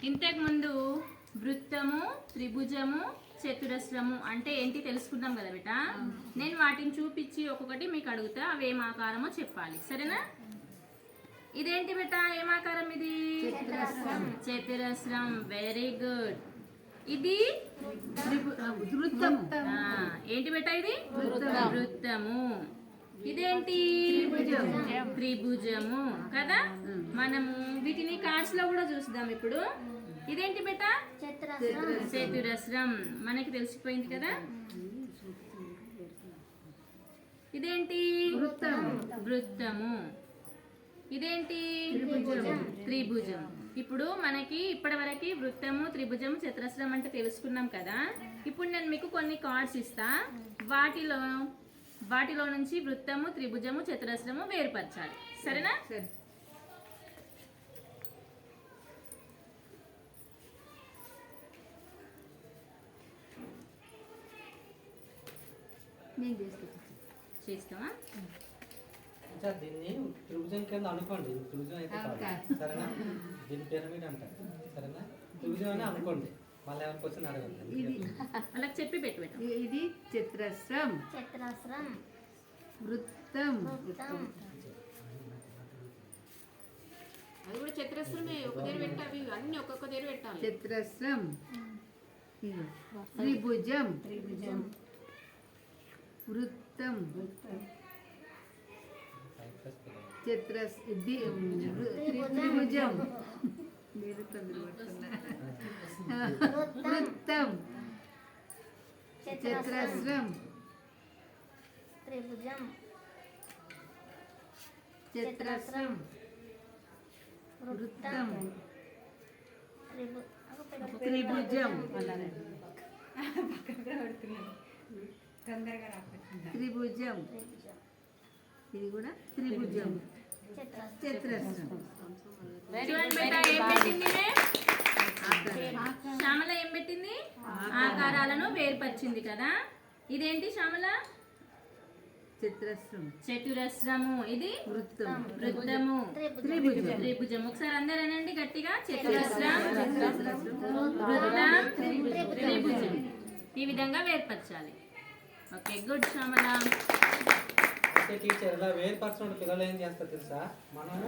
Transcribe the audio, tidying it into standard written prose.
ఇంతకు ముందు వృత్తము, త్రిభుజము, చతురస్రము అంటే ఏంటి తెలుసుకుందాం కదా బిడ్డ. నేను వాటిని చూపించి ఒక్కొక్కటి మీకు అడుగుతా, అవి ఏం ఆకారమో చెప్పాలి, సరేనా? ఇదేంటి బిడ్డ, ఏం ఆకారం ఇది? చతురస్రం. Very good. ఇది ఏంటి బిడ్డ? ఇది వృత్తము. ఇదేంటి? త్రిభుజము కదా. మనము వీటిని కార్డ్స్ లో కూడా చూద్దాం ఇప్పుడు. ఇదేంటి బేట? చతురస్రం. మనకి తెలిసిపోయింది కదా. ఇదేంటి? వృత్తము. ఇదేంటి? త్రిభుజం. ఇప్పుడు మనకి ఇప్పటి వరకు వృత్తము, త్రిభుజం, చతురస్రం అంటే తెలుసుకున్నాం కదా. ఇప్పుడు నేను మీకు కొన్ని కార్డ్స్ ఇస్తా, వాటిలో నుంచి వృత్తము, త్రిభుజము, చతురస్రము వేరుపరచాలి, సరేనా? చేస్తావా? దీన్ని త్రిభుజం కింద అనుకోండి. త్రిభుజం అయితే కాదు, సరేనా? దీన్ని పిరమిడ్ అంటారు, సరేనా? త్రిభుజం అని అనుకోండి. మళ్ళీ ఏమైనా క్వశ్చన్ అడగండి. అలా చెప్పి పెట్టు. ఇది చతురస్రం, వృత్తం. అది కూడా చతురస్రమే. ఒక దగ్గర పెట్టాలి, అన్ని ఒక్కొక్క దగ్గర పెట్టాలి. చతురస్రం, త్రిభుజం, వృత్తం, త్రిభుజం, వృత్తం, చతురస్రం, చతురస్రం, వృత్తం, త్రిభుజం, త్రిభుజం. ఇది కూడా త్రిభుజం, చతురస్రం. శ్యామల ఏం పెట్టింది? ఆకారాలను వేర్పరిచింది కదా. ఇదేంటి శ్యామల? చతురస్రం, చతురస్రము. ఇది వృత్తము, త్రిభుజం. ఒకసారి అందరూ అనండి గట్టిగా. చతురస్రం, వృత్తం, త్రిభుజం. ఈ విధంగా వేర్పరచాలి. Okay, good Shyamala. టీచర్ ఇలా వేర్పరచడం పిల్లలు ఏం చేస్తారు తెలుసా? మనము